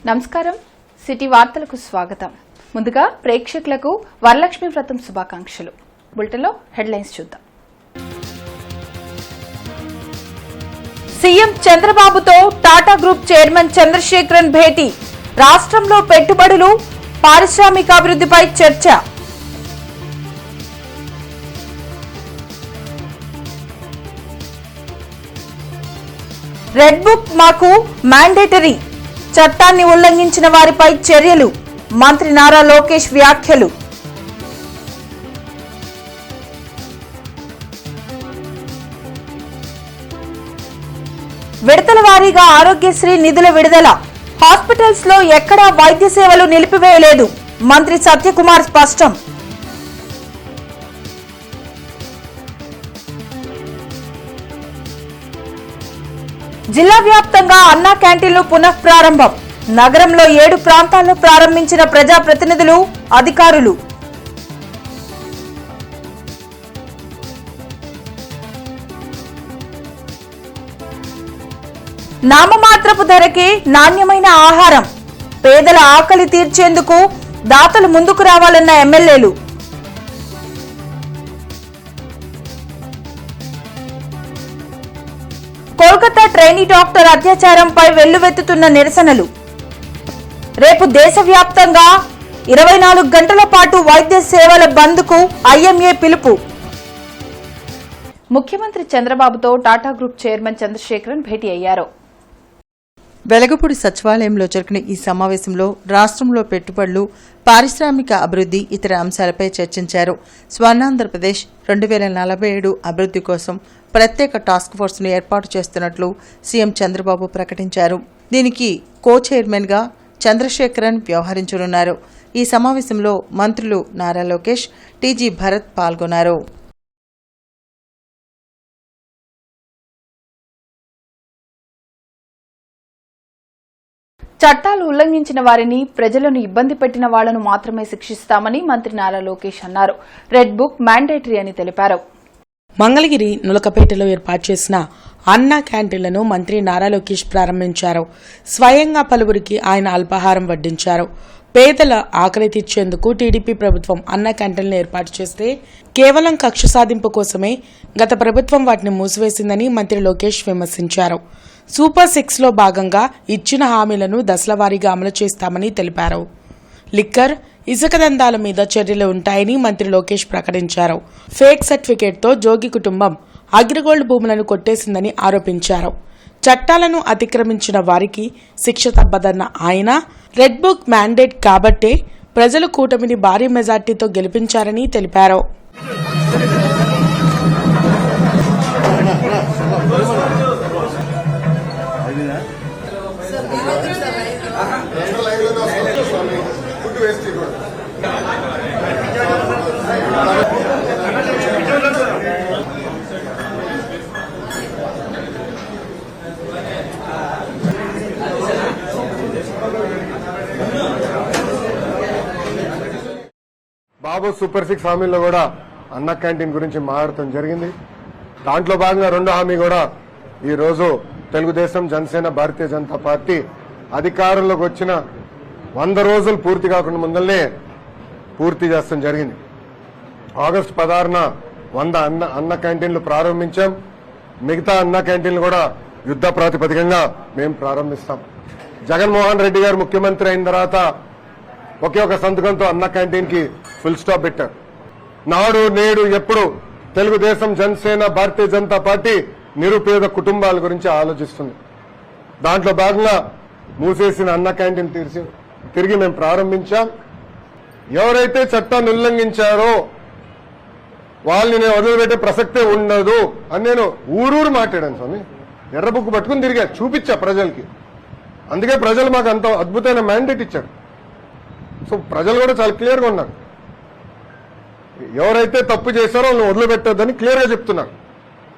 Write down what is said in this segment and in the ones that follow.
నమస్కారం సిటీ వార్తలకు స్వాగతం. ముందుగా ప్రేక్షకులకు వరలక్ష్మి వ్రతం శుభాకాంక్షలు. బులెటిన్లో హెడ్లైన్స్ చూద్దాం. సీఎం చంద్రబాబుతో టాటా గ్రూప్ చైర్మన్ చంద్రశేఖరన్ భేటీ. రాష్ట్రంలో పెట్టుబడులు, పారిశ్రామికాభివృద్ధిపై చర్చ. రెడ్ బుక్ మాకు మ్యాండేటరీ. చట్టాన్ని ఉల్లంఘించిన వారిపై చర్యలు. మంత్రి నారా లోకేష్ వ్యాఖ్యలు. విడతల వారీగా ఆరోగ్యశ్రీ నిధుల విడుదల. హాస్పిటల్స్ లో ఎక్కడా వైద్య సేవలు నిలిపివేయలేదు. మంత్రి సత్యకుమార్ స్పష్టం. జిల్లా వ్యాప్తంగా అన్నా క్యాంటీన్లు పునఃప్రారంభం. నగరంలో 7 ప్రాంతాల్లో ప్రారంభించిన ప్రజాప్రతినిధులు, అధికారులు. నామమాత్రపు ధరకే నాణ్యమైన ఆహారం. పేదల ఆకలి తీర్చేందుకు దాతలు ముందుకు రావాలన్న ఎమ్మెల్యేలు. కోల్కతా ట్రైనీ డాక్టర్ అత్యాచారంపై వెల్లువెత్తుతున్న నిరసనలు. రేపు దేశవ్యాప్తంగా 24 గంటల పాటు వైద్య సేవల బంద్కు ఐఎంఏ పిలుపు. ముఖ్యమంత్రి చంద్రబాబుతో టాటా గ్రూప్ చైర్మన్ చంద్రశేఖరన్ భేటీ అయ్యారు. వెలగపూడి సచివాలయంలో జరిగిన ఈ సమావేశంలో రాష్ట్రంలో పెట్టుబడులు, పారిశ్రామిక అభివృద్ధి, ఇతర అంశాలపై చర్చించారు. స్వర్ణాంధ్రప్రదేశ్ 2047 అభివృద్ధి కోసం ప్రత్యేక టాస్క్ ఫోర్స్ ను ఏర్పాటు చేస్తున్నట్లు సీఎం చంద్రబాబు ప్రకటించారు. దీనికి కో చైర్మన్ గా చంద్రశేఖరన్ వ్యవహరించనున్నారు. ఈ సమావేశంలో మంత్రులు నారా లోకేష్, టీజీ భరత్ పాల్గొన్నారు. చట్టాలు ఉల్లంఘించిన వారిని, ప్రజలను ఇబ్బంది పెట్టిన వాళ్లను మాత్రమే శిక్షిస్తామని మంత్రి నారా లోకేష్ అన్నారు. రెడ్ బుక్ మ్యాండేటరీ అని తెలిపారు. మంగళగిరి నులకపేటలో ఏర్పాటు చేసిన అన్నా క్యాంటీన్లను మంత్రి నారా లోకేష్ ప్రారంభించారు. స్వయంగా పలువురికి ఆయన అల్పాహారం వడ్డించారు. పేదల ఆకలి తీర్చేందుకు టీడీపీ ప్రభుత్వం అన్నా క్యాంటీన్లు ఏర్పాటు చేస్తే కేవలం కక్ష సాధింపు కోసమే గత ప్రభుత్వం వాటిని మూసివేసిందని మంత్రి లోకేష్ విమర్శించారు. సూపర్ 6లో భాగంగా ఇచ్చిన హామీలను దశలవారీగా అమలు చేస్తామని తెలిపారు. లిక్కర్, ఇసుక దందాల మీద చర్యలు ఉంటాయని మంత్రి లోకేష్ ప్రకటించారు. ఫేక్ సర్టిఫికేట్తో జోగి కుటుంబం అగ్రిగోల్డ్ భూములను కొట్టేసిందని ఆరోపించారు. చట్టాలను అతిక్రమించిన వారికి శిక్ష తప్పదన్న ఆయన, రెడ్ బుక్ మ్యాండేట్ కాబట్టే ప్రజలు కూటమిని భారీ మెజార్టీతో గెలిపించారని తెలిపారు. బాబు సూపర్ 6 హామీల్లో కూడా అన్న క్యాంటీన్ గురించి మాట్లాడటం జరిగింది. దాంట్లో భాగంగా 2వ హామీ కూడా ఈ రోజు తెలుగుదేశం, జనసేన, భారతీయ జనతా పార్టీ అధికారంలోకి వచ్చిన 100 రోజులు పూర్తి కాకుండా ముందల్నే పూర్తి చేస్తాం జరిగింది. ఆగస్టు 16న 100 అన్న క్యాంటీన్లు ప్రారంభించాం. మిగతా అన్న క్యాంటీన్లు కూడా యుద్ధ ప్రాతిపదికంగా మేము ప్రారంభిస్తాం. జగన్మోహన్ రెడ్డి గారు ముఖ్యమంత్రి అయిన తర్వాత ఒకే ఒక సంతకంతో అన్న క్యాంటీన్ కి ఫుల్ స్టాప్ పెట్టారు. నాడు నేడు ఎప్పుడు తెలుగుదేశం, జనసేన, భారతీయ జనతా పార్టీ నిరుపేద కుటుంబాల గురించి ఆలోచిస్తుంది. దాంట్లో భాగంగా మూసేసిన అన్న క్యాంటీన్ తిరిగి మేము ప్రారంభించాం. ఎవరైతే చట్టాన్ని ఉల్లంఘించారో వాళ్ళని నేను వదిలిపెట్టే ప్రసక్తే ఉండదు అని నేను ఊరూరు మాట్లాడాను స్వామి. ఎర్ర బుక్ పట్టుకుని తిరిగా చూపించా ప్రజలకి. అందుకే ప్రజలు మాకు అంత అద్భుతమైన మ్యాండేట్ ఇచ్చారు. సో ప్రజలు కూడా చాలా క్లియర్గా ఉన్నారు. ఎవరైతే తప్పు చేశారో వాళ్ళని వదిలిపెట్టొద్దని క్లియర్గా చెప్తున్నారు.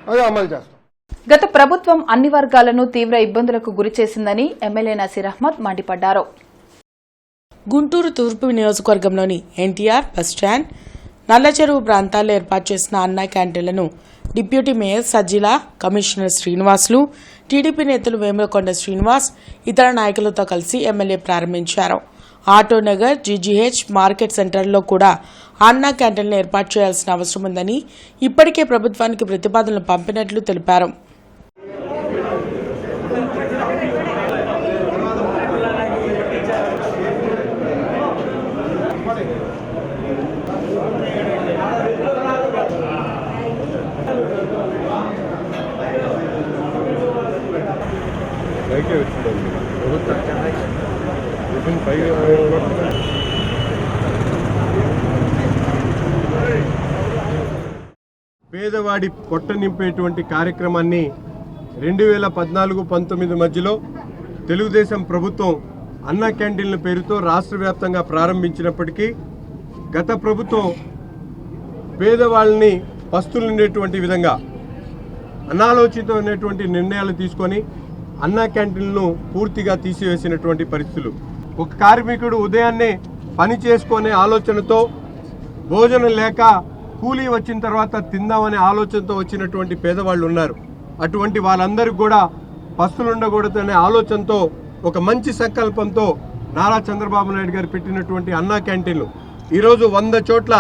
అదే అమలు చేస్తాం. గత ప్రభుత్వం అన్ని వర్గాలను తీవ్ర ఇబ్బందులకు గురిచేసిందని ఎమ్మెల్యే నసీర్ అహ్మద్ మండిపడ్డారు. గుంటూరు తూర్పు నియోజకవర్గంలోని ఎన్టీఆర్ బస్టాండ్, నల్లచెరువు ప్రాంతాల్లో ఏర్పాటు చేసిన అన్నా క్యాంటీన్లను deputy mayor Sajjila, commissioner Srinivasulu, TDP నేతలు వేములకొండ శ్రీనివాస్ ఇతర నాయకులతో కలిసి ఎమ్మెల్యే ప్రారంభించారు. ఆటోనగర్, జీజీహెచ్, మార్కెట్ సెంటర్లో కూడా అన్నా క్యాంటీన్లు ఏర్పాటు చేయాల్సిన అవసరం ఉందని ఇప్పటికే ప్రభుత్వానికి ప్రతిపాదనలు పంపినట్లు తెలిపారు. పేదవాడి పొట్ట నింపేటువంటి కార్యక్రమాన్ని 2014-19 మధ్యలో తెలుగుదేశం ప్రభుత్వం అన్నా క్యాంటీన్ల పేరుతో రాష్ట్ర వ్యాప్తంగా ప్రారంభించినప్పటికీ గత ప్రభుత్వం పేదవాళ్ళని పస్తులుండేటువంటి విధంగా అనాలోచితమైనటువంటి నిర్ణయాలు తీసుకొని అన్నా క్యాంటీన్లను పూర్తిగా తీసివేసినటువంటి పరిస్థితులు. ఒక కార్మికుడు ఉదయాన్నే పని చేసుకునే ఆలోచనతో భోజనం లేక కూలీ వచ్చిన తర్వాత తిందామనే ఆలోచనతో వచ్చినటువంటి పేదవాళ్ళు ఉన్నారు. అటువంటి వాళ్ళందరికీ కూడా పస్తులుండకూడదనే ఆలోచనతో ఒక మంచి సంకల్పంతో నారా చంద్రబాబు నాయుడు గారు పెట్టినటువంటి అన్నా క్యాంటీన్లు ఈరోజు 100 చోట్ల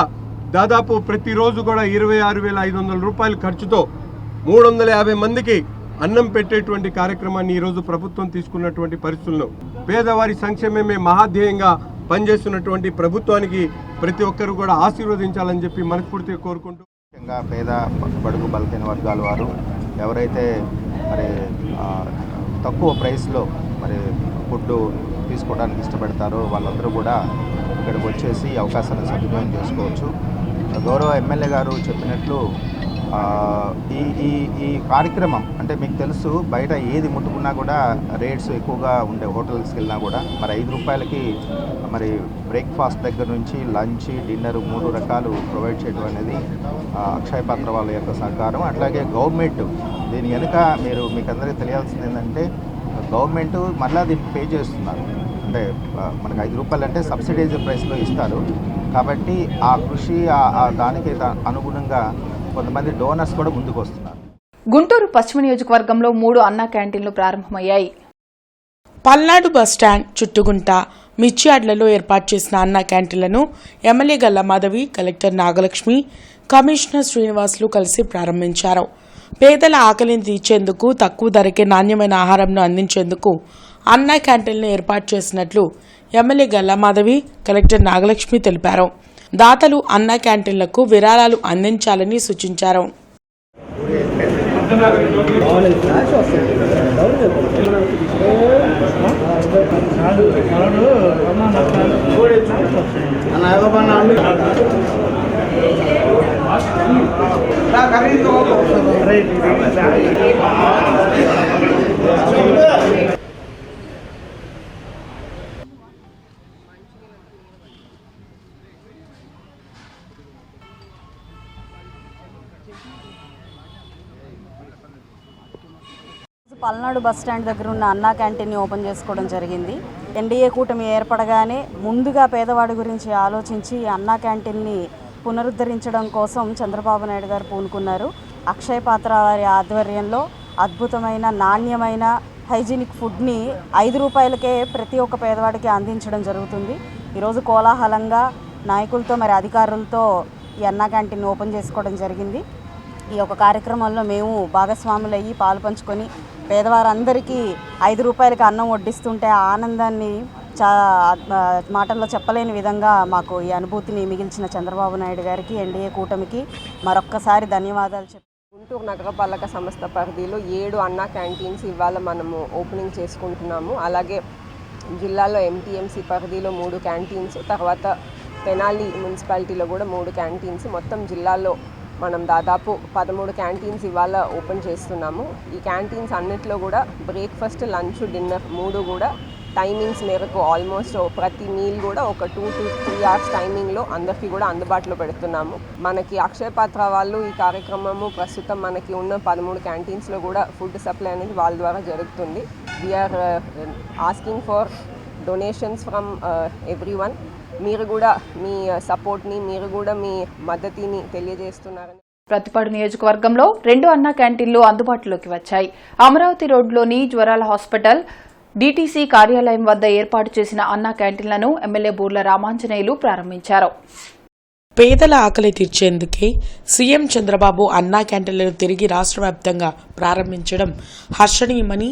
దాదాపు ప్రతిరోజు కూడా 26,500 రూపాయల ఖర్చుతో 350 మందికి అన్నం పెట్టేటువంటి కార్యక్రమాన్ని ఈరోజు ప్రభుత్వం తీసుకున్నటువంటి పరిస్థితులను పేదవారి సంక్షేమమే మహాధ్యేయంగా పనిచేస్తున్నటువంటి ప్రభుత్వానికి ప్రతి ఒక్కరు కూడా ఆశీర్వదించాలని చెప్పి మనస్ఫూర్తిగా కోరుకుంటూ, ముఖ్యంగా పేద బడుగు బలహీన వర్గాల వారు ఎవరైతే మరి తక్కువ ప్రైస్లో మరి ఫుడ్ తీసుకోవడానికి ఇష్టపడతారో వాళ్ళందరూ కూడా ఇక్కడికి వచ్చేసి అవకాశాన్ని సద్వినియోగం చేసుకోవచ్చు. గౌరవ ఎమ్మెల్యే గారు చెప్పినట్లు ఈ కార్యక్రమం అంటే మీకు తెలుసు, బయట ఏది ముట్టుకున్నా కూడా రేట్స్ ఎక్కువగా ఉండే హోటల్స్కి వెళ్ళినా కూడా మరి 5 రూపాయలకి మరి బ్రేక్ఫాస్ట్ దగ్గర నుంచి లంచ్, డిన్నర్ 3 రకాలు ప్రొవైడ్ చేయడం అనేది అక్షయ పాత్ర వాళ్ళ యొక్క సహకారం. అట్లాగే గవర్నమెంట్ దీని వెనుక మీకు అందరికీ తెలియాల్సింది ఏంటంటే గవర్నమెంట్ మళ్ళీ దీనికి పే చేస్తున్నారు. అంటే మనకు 5 రూపాయలు అంటే సబ్సిడైజ్ ప్రైస్లో ఇస్తారు కాబట్టి ఆ కృషి దానికి అనుగుణంగా కొంతమంది డోనర్స్ కూడా ముందుకు వస్తున్నారు. గుంటూరు పశ్చిమ నియోజకవర్గంలో 3 అన్నా క్యాంటీన్లు ప్రారంభమయ్యాయి. పల్నాడు బస్టాండ్, చుట్టుగుంట, మిర్చియాడ్లలో ఏర్పాటు చేసిన అన్నా క్యాంటీన్లను MLA Galla Madhavi, collector Nagalakshmi, commissioner Srinivasulu కలిసి ప్రారంభించారు. పేదల ఆకలిని తీర్చేందుకు తక్కువ ధరకే నాణ్యమైన ఆహారంను అందించేందుకు అన్నా క్యాంటీన్లను ఏర్పాటు చేసినట్లు ఎమ్మెల్యే గల్లా మాధవి, కలెక్టర్ నాగలక్ష్మి తెలిపారు. దాతలు అన్నా క్యాంటీన్లకు విరాళాలు అందించాలని సూచించారు. పల్నాడు బస్ స్టాండ్ దగ్గర ఉన్న అన్నా క్యాంటీన్ని ఓపెన్ చేసుకోవడం జరిగింది. ఎన్డీఏ కూటమి ఏర్పడగానే ముందుగా పేదవాడి గురించి ఆలోచించి అన్నా క్యాంటీన్ని పునరుద్ధరించడం కోసం చంద్రబాబు నాయుడు గారు పూనుకున్నారు. అక్షయ పాత్ర వారి ఆధ్వర్యంలో అద్భుతమైన నాణ్యమైన హైజీనిక్ ఫుడ్ని 5 రూపాయలకే ప్రతి ఒక్క పేదవాడికి అందించడం జరుగుతుంది. ఈరోజు కోలాహలంగా నాయకులతో మరి అధికారులతో ఈ అన్నా క్యాంటీన్ ఓపెన్ చేసుకోవడం జరిగింది. ఈ యొక్క కార్యక్రమంలో మేము భాగస్వాములయ్యి పాలు పంచుకొని పేదవారందరికీ 5 రూపాయలకి అన్నం వడ్డిస్తుంటే ఆ ఆనందాన్ని మాటల్లో చెప్పలేని విధంగా మాకు ఈ అనుభూతిని మిగిల్చిన చంద్రబాబు నాయుడు గారికి, ఎన్డీఏ కూటమికి మరొక్కసారి ధన్యవాదాలు చెప్పి గుంటూరు నగరపాలక సంస్థ పరిధిలో 7 అన్నా క్యాంటీన్స్ ఇవాళ మనము ఓపెనింగ్ చేసుకుంటున్నాము. అలాగే జిల్లాలో ఎంటీఎంసీ పరిధిలో 3 క్యాంటీన్స్, తర్వాత తెనాలి మున్సిపాలిటీలో కూడా 3 క్యాంటీన్స్, మొత్తం జిల్లాలో మనం దాదాపు 13 క్యాంటీన్స్ ఇవాళ ఓపెన్ చేస్తున్నాము. ఈ క్యాంటీన్స్ అన్నిట్లో కూడా బ్రేక్ఫాస్ట్, లంచ్, డిన్నర్ 3 కూడా టైమింగ్స్ మేరకు ఆల్మోస్ట్ ప్రతి మీల్ కూడా ఒక 2 to 3 hours టైమింగ్లో అందరికీ కూడా అందుబాటులో పెడుతున్నాము. మనకి అక్షయ పాత్ర వాళ్ళు ఈ కార్యక్రమము ప్రస్తుతం మనకి ఉన్న 13 క్యాంటీన్స్లో కూడా ఫుడ్ సప్లై అనేది వాళ్ళ ద్వారా జరుగుతుంది. We are asking for donations from everyone. మీరు కూడా మీ సపోర్ట్ని, మీరు కూడా మీ మద్దతుని తెలియజేస్తున్నారని. ప్రతిపాడు నియోజకవర్గంలో 2 అన్నా క్యాంటీన్లు అందుబాటులోకి వచ్చాయి. అమరావతి రోడ్లోని జ్వరాల హాస్పిటల్ డీటీసీ కార్యాలయం వద్ద ఏర్పాటు చేసిన అన్నా క్యాంటీన్లను ఎమ్మెల్యే బూర్ల రామాంజనేయులు ప్రారంభించారు. పేదల ఆకలి తీర్చేందుకే సీఎం చంద్రబాబు అన్నా క్యాంటీన్లను తిరిగి రాష్ట్ర వ్యాప్తంగా ప్రారంభించడం హర్షణీయమని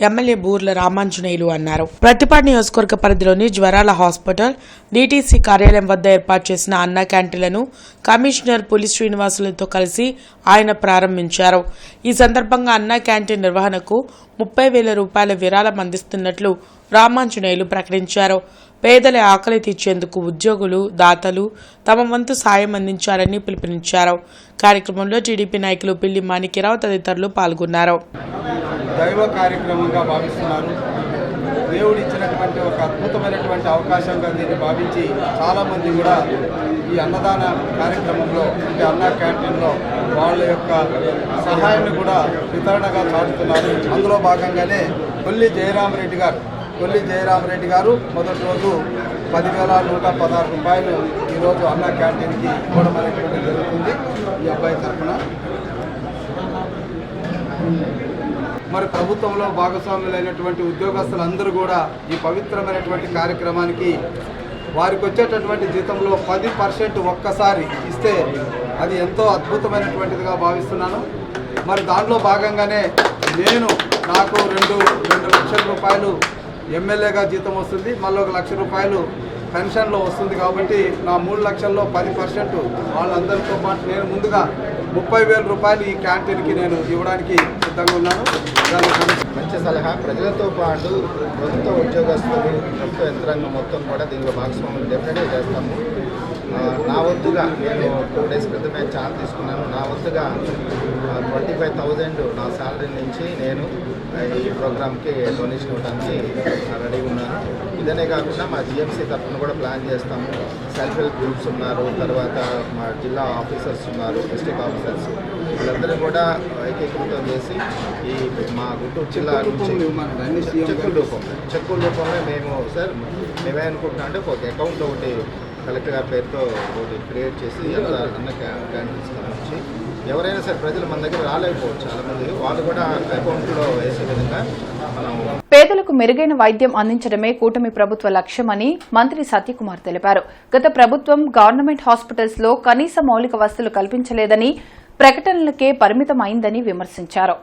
ఎమ్మెల్యే బూర్ల రామాంజనేయులు అన్నారు. ప్రతిపాడు నియోజకవర్గ పరిధిలోని జ్వరాల హాస్పిటల్ డీటీసీ కార్యాలయం వద్ద ఏర్పాటు చేసిన అన్నా క్యాంటీన్లను కమిషనర్ పులి శ్రీనివాసులతో కలిసి ఆయన ప్రారంభించారు. ఈ సందర్భంగా అన్నా క్యాంటీన్ నిర్వహణకు 30,000 రూపాయల విరాళం అందిస్తున్నట్లు రామాంజనేయులు ప్రకటించారు. పేదల ఆకలి తీర్చేందుకు ఉద్యోగులు, దాతలు తమ వంతు సాయం అందించాలని పిలుపునిచ్చారు. కార్యక్రమంలో టీడీపీ నాయకులు పిల్లి మాణిక్యరావు తదితరులు పాల్గొన్నారు. దైవ కార్యక్రమంగా భావిస్తున్నారు. దేవుడు ఇచ్చినటువంటి ఒక అద్భుతమైనటువంటి అవకాశంగా దీన్ని భావించి చాలామంది కూడా ఈ అన్నదాన కార్యక్రమంలో అంటే అన్నా క్యాంటీన్లో వాళ్ళ యొక్క సహాయాన్ని కూడా వితరణగా చాటుతున్నారు. అందులో భాగంగానే కొల్లి జయరామరెడ్డి గారు మొదటి రోజు 10,116 రూపాయలు ఈరోజు అన్నా క్యాంటీన్కి ఇవ్వడం అనేటువంటి జరుగుతుంది ఈ అబ్బాయి తరఫున. మరి ప్రభుత్వంలో భాగస్వాములైనటువంటి ఉద్యోగస్తులందరూ కూడా ఈ పవిత్రమైనటువంటి కార్యక్రమానికి వారికి వచ్చేటటువంటి జీతంలో 10% ఒక్కసారి ఇస్తే అది ఎంతో అద్భుతమైనటువంటిదిగా భావిస్తున్నాను. మరి దాంట్లో భాగంగానే నాకు 2 లక్షల రూపాయలు ఎమ్మెల్యేగా జీతం వస్తుంది, మళ్ళీ 1 లక్ష రూపాయలు పెన్షన్లో వస్తుంది. కాబట్టి నా 3 లక్షల్లో 10% వాళ్ళందరితో పాటు నేను ముందుగా 30,000 రూపాయలు ఈ క్యాంటీన్కి నేను ఇవ్వడానికి సిద్ధంగా ఉన్నాను. మంచి సలహా. ప్రజలతో పాటు ప్రభుత్వ ఉద్యోగస్తులు, ప్రభుత్వ యంత్రాంగం మొత్తం కూడా దీనిలో భాగస్వాములు డెఫినెట్గా చేస్తాము. నా వంతుగా నేను 2 డేస్ క్రితమే ఛార్జ్ తీసుకున్నాను. నా వంతుగా 25,000 నా శాలరీ నుంచి నేను ఈ ప్రోగ్రామ్కి డొనేషన్ ఇవ్వడానికి రెడీగా ఉన్నాను. ఇదనే కాకుండా మా జిఎంసీ తరఫున కూడా ప్లాన్ చేస్తాము. సెల్ఫ్ హెల్ప్ గ్రూప్స్ ఉన్నారు, తర్వాత మా జిల్లా ఆఫీసర్స్ ఉన్నారు, డిస్ట్రిక్ట్ ఆఫీసర్స్, వీళ్ళందరూ కూడా ఏకీకృతం చేసి ఈ మా గుంటూరు జిల్లా నుంచి చెక్కుల రూపంలో మేమే అనుకుంటున్నాం అంటే ఒక అకౌంట్ ఒకటి కలెక్టర్ గారి పేరుతో ఒకటి క్రియేట్ చేసి అన్న క్యాంటీన్స్ నుంచి ఎవరైనా సరే ప్రజలు మన దగ్గర రాలేకపోవచ్చు, చాలామంది వాళ్ళు కూడా అకౌంట్లో వేసే విధంగా మనం పేదలకు మెరుగైన వైద్యం అందించడమే కూటమి ప్రభుత్వ లక్ష్యమని మంత్రి సత్యకుమార్ తెలిపారు. గత ప్రభుత్వం గవర్నమెంట్ హాస్పిటల్స్ లో కనీస మౌలిక వసతులు కల్పించలేదని, ప్రకటనలకే పరిమితమైందని విమర్శించారు.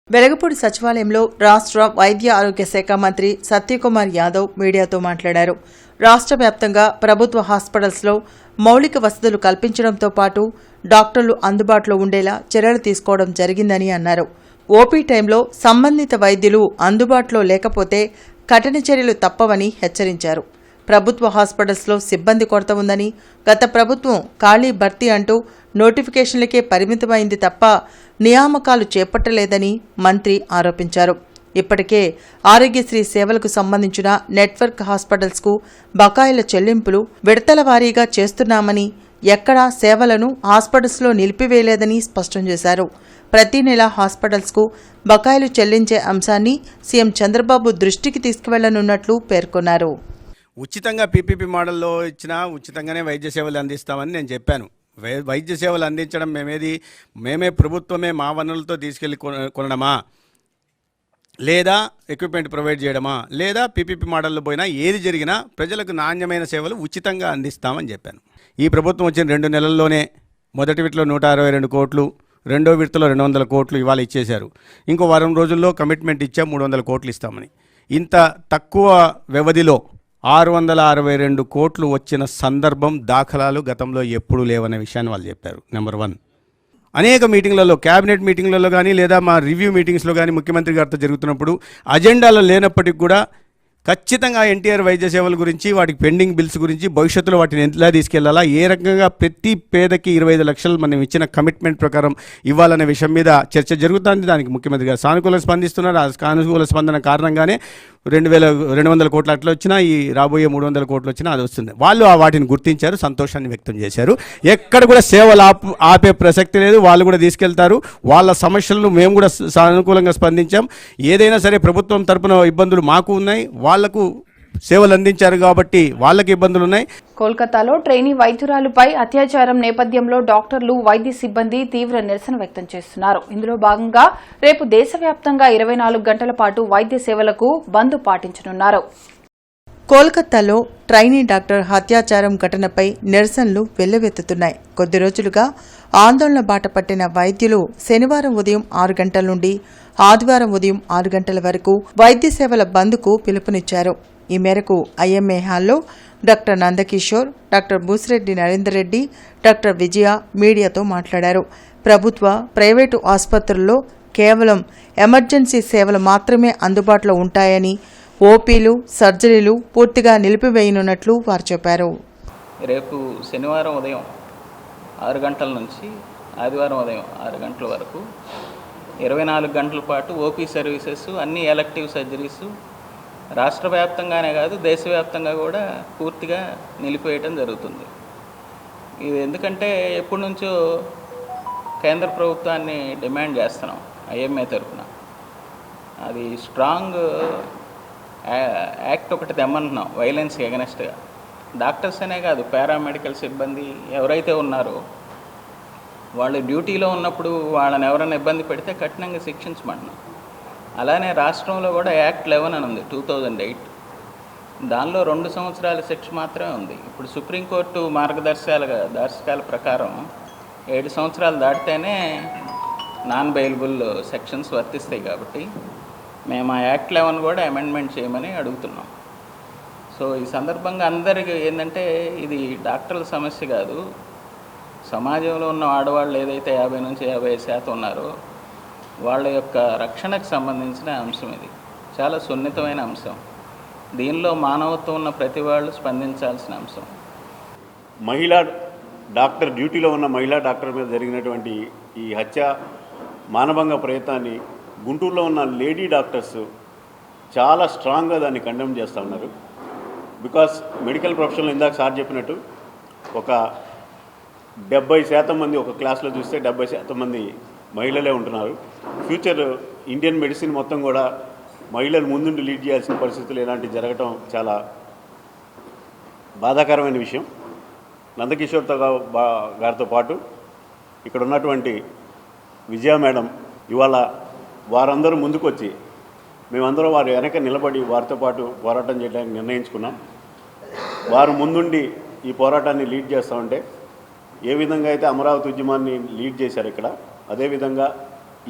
వెలగపూడి సచివాలయంలో రాష్ట్ర వైద్య ఆరోగ్య శాఖ మంత్రి సత్యకుమార్ యాదవ్ మీడియాతో మాట్లాడారు. రాష్ట్ర వ్యాప్తంగా ప్రభుత్వ హాస్పిటల్స్లో మౌలిక వసతులు కల్పించడంతో పాటు డాక్టర్లు అందుబాటులో ఉండేలా చర్యలు తీసుకోవడం జరిగిందని అన్నారు. ఓపీ టైంలో సంబంధిత వైద్యులు అందుబాటులో లేకపోతే కఠిన చర్యలు తప్పవని హెచ్చరించారు. ప్రభుత్వ హాస్పిటల్స్లో సిబ్బంది కొరత ఉందని, గత ప్రభుత్వం ఖాళీ భర్తీ అంటూ నోటిఫికేషన్లకే పరిమితమైంది తప్ప నియామకాలు చేపట్టలేదని మంత్రి ఆరోపించారు. ఇప్పటికే ఆరోగ్యశ్రీ సేవలకు సంబంధించిన నెట్వర్క్ హాస్పిటల్స్కు బకాయిల చెల్లింపులు విడతల వారీగా చేస్తున్నామని, ఎక్కడా సేవలను హాస్పిటల్స్లో నిలిపివేయలేదని స్పష్టం చేశారు. ప్రతి నెల హాస్పిటల్స్కు బకాయిలు చెల్లించే అంశాన్ని సీఎం చంద్రబాబు దృష్టికి తీసుకువెళ్లనున్నట్లు పేర్కొన్నారు. ఉచితంగా పీపీపీ మోడల్లో ఇచ్చినా ఉచితంగానే వైద్య సేవలు అందిస్తామని నేను చెప్పాను. వైద్య సేవలు అందించడం మేమే ప్రభుత్వమే మా వనరులతో తీసుకెళ్లి కొనడమా, లేదా ఎక్విప్మెంట్ ప్రొవైడ్ చేయడమా, లేదా పీపీపీ మోడల్లో పోయినా ఏది జరిగినా ప్రజలకు నాణ్యమైన సేవలు ఉచితంగా అందిస్తామని చెప్పాను. ఈ ప్రభుత్వం వచ్చిన 2 నెలల్లోనే మొదటి విడతలో 162 కోట్లు, రెండో విడతలో 200 కోట్లు ఇవాళ ఇచ్చేశారు. ఇంకో వారం రోజుల్లో కమిట్మెంట్ ఇచ్చా 300 కోట్లు ఇస్తామని. ఇంత తక్కువ వ్యవధిలో 662 కోట్లు వచ్చిన సందర్భం, దాఖలాలు గతంలో ఎప్పుడూ లేవనే విషయాన్ని వాళ్ళు చెప్పారు. నెంబర్ 1, అనేక మీటింగ్లలో, క్యాబినెట్ మీటింగ్లలో కానీ లేదా మా రివ్యూ మీటింగ్స్లో కానీ ముఖ్యమంత్రి గారితో జరుగుతున్నప్పుడు అజెండాలో లేనప్పటికీ కూడా ఖచ్చితంగా ఎన్టీఆర్ వైద్య సేవల గురించి, వాటికి పెండింగ్ బిల్స్ గురించి, భవిష్యత్తులో వాటిని ఎలా తీసుకెళ్లాలా, ఏ రకంగా ప్రతి పేదకి 25 లక్షలు మనం ఇచ్చిన కమిట్మెంట్ ప్రకారం ఇవ్వాలనే విషయం మీద చర్చ జరుగుతుంది. దానికి ముఖ్యమంత్రి గారు సానుకూలంగా స్పందిస్తున్నారు. ఆ సానుకూల స్పందన కారణంగానే 2,200 కోట్లు అట్లా వచ్చినా, ఈ రాబోయే 300 కోట్లు వచ్చినా అది వస్తుంది. వాళ్ళు వాటిని గుర్తించారు, సంతోషాన్ని వ్యక్తం చేశారు. ఎక్కడ కూడా సేవలు ఆపే ప్రసక్తి లేదు. వాళ్ళు కూడా తీసుకెళ్తారు. వాళ్ళ సమస్యలను మేము కూడా సానుకూలంగా స్పందించాం. ఏదైనా సరే ప్రభుత్వం తరపున ఇబ్బందులు మాకు ఉన్నాయి, వాళ్లకు సేవలు అందించారు కాబట్టి వాళ్ళకి ఇబ్బందులు ఉన్నాయి. కోల్కతాలో ట్రైనీ వైద్యురాలుపై అత్యాచారం నేపథ్యంలో డాక్టర్లు, వైద్య సిబ్బంది తీవ్ర నిరసన వ్యక్తం చేస్తున్నారు. ఇందులో భాగంగా రేపు దేశవ్యాప్తంగా 24 గంటల పాటు వైద్య సేవలకు బంద్ పాటించనున్నారు. కోల్కతాలో ట్రైనీ డాక్టర్ హత్యాచారం ఘటనపై నిరసనలు వెల్లువెత్తుతున్నాయి. కొద్ది రోజులుగా ఆందోళన బాట పట్టిన వైద్యులు శనివారం ఉదయం 6 గంటల నుండి ఆదివారం ఉదయం 6 గంటల వరకు వైద్య సేవల బంద్కు పిలుపునిచ్చారు. ఈ మేరకు ఐఎంఏ హాల్లో doctor Nandakishore, doctor Boosireddy Narender Reddy, doctor Vijaya మీడియాతో మాట్లాడారు. ప్రభుత్వ, ప్రైవేటు ఆసుపత్రుల్లో కేవలం ఎమర్జెన్సీ సేవలు మాత్రమే అందుబాటులో ఉంటాయని, ఓపీలు, సర్జరీలు పూర్తిగా నిలిపివేయనున్నట్లు వారు చెప్పారు. రేపు శనివారం ఉదయం 6 గంటల నుంచి ఆదివారం ఉదయం 6 గంటల వరకు 24 గంటల పాటు ఓపీ సర్వీసెస్, అన్ని ఎలక్టివ్ సర్జరీస్ రాష్ట్ర వ్యాప్తంగానే కాదు దేశవ్యాప్తంగా కూడా పూర్తిగా నిలిపివేయటం జరుగుతుంది. ఇది ఎందుకంటే ఎప్పటి నుంచో కేంద్ర ప్రభుత్వాన్ని డిమాండ్ చేస్తున్నాం ఐఎంఏ తరఫున. అది స్ట్రాంగ్ యాక్ట్ ఒకటి తెమ్మంటున్నాం వైలెన్స్కి ఎగనెస్ట్గా. డాక్టర్స్ అనే కాదు, పారామెడికల్ సిబ్బంది ఎవరైతే ఉన్నారో వాళ్ళు డ్యూటీలో ఉన్నప్పుడు వాళ్ళని ఎవరైనా ఇబ్బంది పెడితే కఠినంగా శిక్షించమంటున్నాం. అలానే రాష్ట్రంలో కూడా యాక్ట్ 11 అని ఉంది 2008. దానిలో 2 సంవత్సరాల శిక్ష మాత్రమే ఉంది. ఇప్పుడు సుప్రీంకోర్టు మార్గదర్శకాల ప్రకారం 7 సంవత్సరాలు దాటితేనే నాన్ బెయిలబుల్ సెక్షన్స్ వర్తిస్తాయి. కాబట్టి మేము ఆ యాక్ట్ 11 కూడా అమెండ్మెంట్ చేయమని అడుగుతున్నాం. సో ఈ సందర్భంగా అందరికీ ఏంటంటే ఇది డాక్టర్ల సమస్య కాదు, సమాజంలో ఉన్న ఆడవాళ్ళు ఏదైతే 50 నుంచి 55% ఉన్నారో వాళ్ళ యొక్క రక్షణకు సంబంధించిన అంశం. ఇది చాలా సున్నితమైన అంశం. దీనిలో మానవత్వం ఉన్న ప్రతి వాళ్ళు స్పందించాల్సిన అంశం. మహిళా డాక్టర్, డ్యూటీలో ఉన్న మహిళా డాక్టర్ మీద జరిగినటువంటి ఈ హత్య మానభంగ ప్రయత్నాన్ని గుంటూరులో ఉన్న లేడీ డాక్టర్స్ చాలా స్ట్రాంగ్గా దాన్ని కండెమ్ చేస్తూ ఉన్నారు. బికాస్ మెడికల్ ప్రొఫెషన్లో ఇందాక సార్ చెప్పినట్టు ఒక 70% మంది, ఒక క్లాస్లో చూస్తే 70% మంది మహిళలే ఉంటున్నారు. ఫ్యూచర్ ఇండియన్ మెడిసిన్ మొత్తం కూడా మహిళలు ముందుండి లీడ్ చేయాల్సిన పరిస్థితులు ఇలాంటివి జరగటం చాలా బాధాకరమైన విషయం. నందకిషోర్ గారితో పాటు ఇక్కడ ఉన్నటువంటి విజయ మేడం ఇవాళ వారందరూ ముందుకొచ్చి మేమందరం వారి వెనక నిలబడి వారితో పాటు పోరాటం చేయడానికి నిర్ణయించుకున్నాం. వారు ముందుండి ఈ పోరాటాన్ని లీడ్ చేస్తూ ఉంటే ఏ విధంగా అయితే అమరావతి ఉద్యమాన్ని లీడ్ చేశారు ఇక్కడ, అదేవిధంగా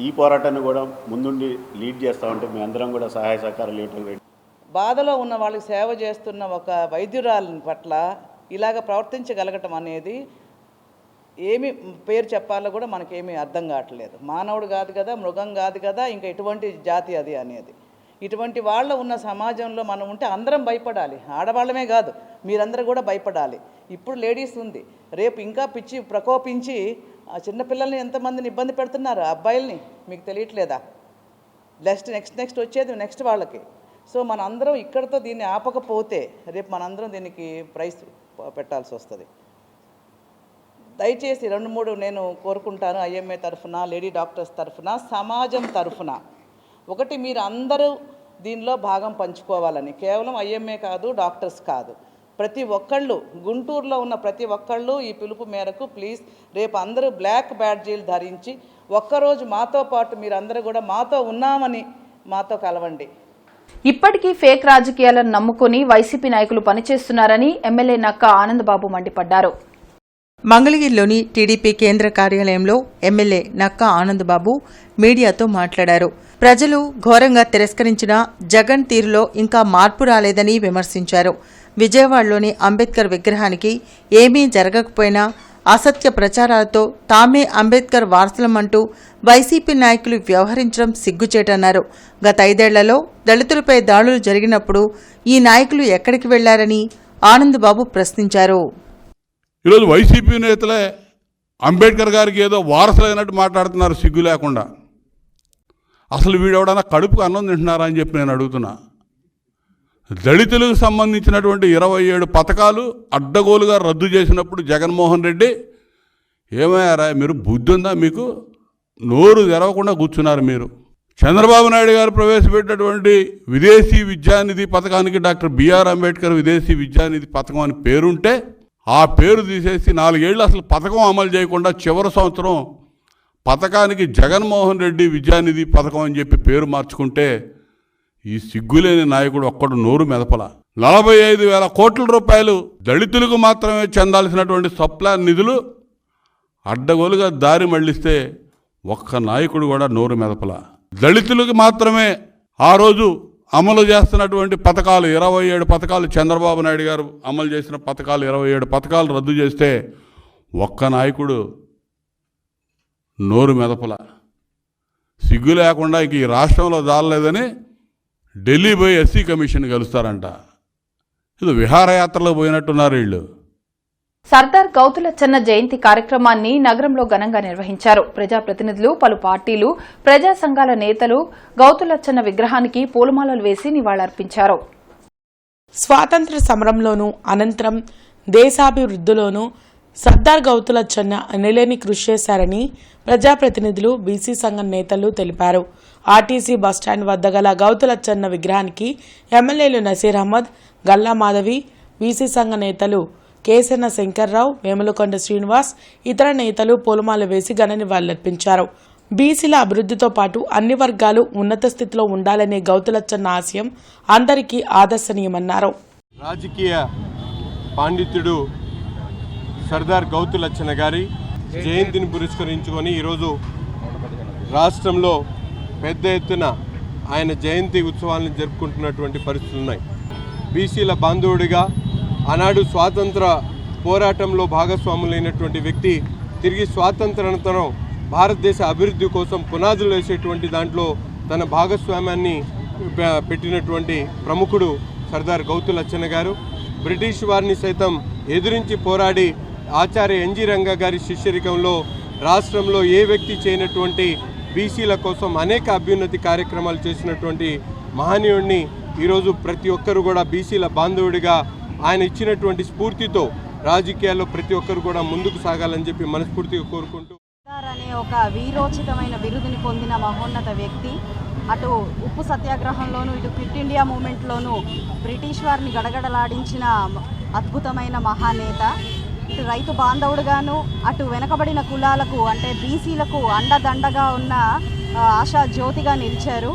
ఈ పోరాటాన్ని కూడా ముందుండి లీడ్ చేస్తూ ఉంటే మీ అందరం కూడా సహాయ సహకారాలు ఇవ్వడం. బాధలో ఉన్న వాళ్ళకి సేవ చేస్తున్న ఒక వైద్యురాలని పట్ల ఇలాగ ప్రవర్తించగలగటం అనేది ఏమి పేరు చెప్పాలో కూడా మనకేమీ అర్థం కావట్లేదు. మానవుడు కాదు కదా, మృగం కాదు కదా, ఇంకా ఎటువంటి జాతి అది అనేది. ఇటువంటి వాళ్ళ ఉన్న సమాజంలో మనం ఉంటే అందరం భయపడాలి. ఆడవాళ్ళమే కాదు, మీరందరూ కూడా భయపడాలి. ఇప్పుడు లేడీస్ ఉంది, రేపు ఇంకా ప్రకోపించి ఆ చిన్నపిల్లల్ని ఎంతమందిని ఇబ్బంది పెడుతున్నారు, అబ్బాయిల్ని, మీకు తెలియట్లేదా? నెక్స్ట్ వచ్చేది నెక్స్ట్ వాళ్ళకి. సో మనందరం ఇక్కడితో దీన్ని ఆపకపోతే రేపు మనందరం దీనికి ప్రైస్ పెట్టాల్సి వస్తుంది. దయచేసి 2-3 నేను కోరుకుంటాను ఐఎంఏ తరఫున, లేడీ డాక్టర్స్ తరఫున, సమాజం తరఫున. ఒకటి, మీరు అందరూ దీనిలో భాగం పంచుకోవాలని. కేవలం ఐఎంఏ కాదు, డాక్టర్స్ కాదు, ప్రతి ఒక్కళ్ళు, గుంటూరులో ఉన్న ప్రతి ఒక్కళ్ళు ఈ పిలుపు మేరకు ప్లీజ్ రేపు అందరూ బ్లాక్ బ్యాడ్జీలు ధరించి ఒక్కరోజు మాతో పాటు మీరందరూ కూడా మాతో ఉన్నామని మాతో కలవండి. ఇప్పటికీ ఫేక్ రాజకీయాలను నమ్ముకుని వైసీపీ నాయకులు పనిచేస్తున్నారని ఎమ్మెల్యే నక్కా ఆనందబాబు మండిపడ్డారు. మంగళగిరిలోని టీడీపీ కేంద్ర కార్యాలయంలో ఎమ్మెల్యే నక్కా ఆనందబాబు మీడియాతో మాట్లాడారు. ప్రజలు ఘోరంగా తిరస్కరించిన జగన్ తీరులో ఇంకా మార్పు రాలేదని విమర్శించారు. విజయవాడలోని అంబేద్కర్ విగ్రహానికి ఏమీ జరగకపోయినా అసత్య ప్రచారాలతో తామే అంబేద్కర్ వారసులమంటూ వైసీపీ నాయకులు వ్యవహరించడం సిగ్గుచేటన్నారు. గత 5 ఏళ్లలో దళితులపై దాడులు జరిగినప్పుడు ఈ నాయకులు ఎక్కడికి వెళ్లారని ఆనందబాబు ప్రశ్నించారు. ఈరోజు వైసీపీ నేతలే అంబేద్కర్ గారికి ఏదో వారసులైనట్టు మాట్లాడుతున్నారు సిగ్గు లేకుండా. అసలు వీడెవడన్నా కడుపుకు అన్నం తింటున్నారా అని చెప్పి నేను అడుగుతున్నా. దళితులకు సంబంధించినటువంటి 27 పథకాలు అడ్డగోలుగా రద్దు చేసినప్పుడు జగన్మోహన్ రెడ్డి ఏమయ్యారా మీరు, బుద్ధి ఉందా మీకు? నోరు తెరవకుండా కూర్చున్నారు మీరు. చంద్రబాబు నాయుడు గారు ప్రవేశపెట్టినటువంటి విదేశీ విద్యానిధి పథకానికి డాక్టర్ బిఆర్ అంబేద్కర్ విదేశీ విద్యానిధి పథకం అని పేరుంటే ఆ పేరు తీసేసి 4 ఏళ్ళు అసలు పథకం అమలు చేయకుండా చివరి సంవత్సరం పథకానికి జగన్మోహన్ రెడ్డి విద్యానిధి పథకం అని చెప్పి పేరు మార్చుకుంటే ఈ సిగ్గులేని నాయకుడు ఒక్కడు నోరు మెదపల. 45,000 కోట్ల రూపాయలు దళితులకు మాత్రమే చెందాల్సినటువంటి సప్లాన్ నిధులు అడ్డగోలుగా దారి మళ్లిస్తే ఒక్క నాయకుడు కూడా నోరు మెదపల. దళితులకు మాత్రమే ఆ రోజు అమలు చేస్తున్నటువంటి పథకాలు 27 పథకాలు చంద్రబాబు నాయుడు గారు అమలు చేసిన పథకాలు 27 పథకాలు రద్దు చేస్తే ఒక్క నాయకుడు నోరు మెదపల. సిగ్గు లేకుండా ఇంక ఈ రాష్ట్రంలో దాలలేదని ఢిల్లీ పోయి ఎస్సీ కమిషన్ కలుస్తారంట. ఇది విహారయాత్రలో పోయినట్టున్నారు వీళ్ళు. సర్దార్ గౌతులచ్చన్న జయంతి కార్యక్రమాన్ని నగరంలో ఘనంగా నిర్వహించారు. ప్రజాప్రతినిధులు, పలు పార్టీలు, ప్రజా సంఘాల నేతలు గౌతులచ్చన్న విగ్రహానికి పూలమాలలు వేసి నివాళులర్పించారు. స్వాతంత్ర సమరంలోనూ అనంతరం దేశాభివృద్ధిలోనూ సర్దార్ గౌతులచ్చన్న ఎనలేని కృషి చేశారని ప్రజాప్రతినిధులు, బీసీ సంఘం నేతలు తెలిపారు. ఆర్టీసీ బస్టాండ్ వద్ద గల గౌతులచ్చన్న విగ్రహానికి ఎమ్మెల్యేలు నసీర్ అహ్మద్, గల్లా మాధవి, బీసీ సంఘ నేతలు కేసన్న శంకర్రావు, వేములకొండ శ్రీనివాస్, ఇతర నేతలు పూలమాల వేసి ఘన నివాళులర్పించారు. బీసీల అభివృద్ధితో పాటు అన్ని వర్గాలు ఉన్నత స్థితిలో ఉండాలనే గౌతులచ్చన్న ఆశయం అందరికీ ఆదర్శనీయమన్నారు. రాజకీయ పండితుడు సర్దార్ గౌతులచ్చన్న గారి జయంతిని పురస్కరించుకొని ఈరోజు రాష్ట్రంలో పెద్ద ఎత్తున ఆయన జయంతి ఉత్సవాలను జరుపుకుంటున్నటువంటి పరిస్థితులు ఉన్నాయి. బీసీల బాంధవుడిగా ఆనాడు స్వాతంత్ర పోరాటంలో భాగస్వాములైనటువంటి వ్యక్తి తిరిగి స్వాతంత్రానంతరం భారతదేశ అభివృద్ధి కోసం పునాదులు వేసేటువంటి దాంట్లో తన భాగస్వామ్యాన్ని పెట్టినటువంటి ప్రముఖుడు సర్దార్ గౌతులచ్చన్న గారు. బ్రిటిష్ వారిని సైతం ఎదిరించి పోరాడి ఆచార్య ఎన్జి రంగా గారి శిష్యరికంలో రాష్ట్రంలో ఏ వ్యక్తి చేయనటువంటి బీసీల కోసం అనేక అభ్యున్నతి కార్యక్రమాలు చేసినటువంటి మహనీయుడిని ఈరోజు ప్రతి ఒక్కరు కూడా బీసీల బాంధవుడిగా ఆయన ఇచ్చినటువంటి స్ఫూర్తితో రాజకీయాల్లో ప్రతి ఒక్కరు కూడా ముందుకు సాగాలని చెప్పి మనస్ఫూర్తిగా కోరుకుంటూ అనే ఒక వీరోచితమైన బిరుదుని పొందిన మహోన్నత వ్యక్తి అటు ఉప్పు సత్యాగ్రహంలోనూ ఇటు క్విట్ ఇండియా మూమెంట్లోనూ బ్రిటిష్ వారిని గడగడలాడించిన అద్భుతమైన మహానేత. ఇటు రైతు బాంధవుడుగాను అటు వెనకబడిన కులాలకు అంటే బీసీలకు అండదండగా ఉన్న ఆశా జ్యోతిగా నిలిచారు.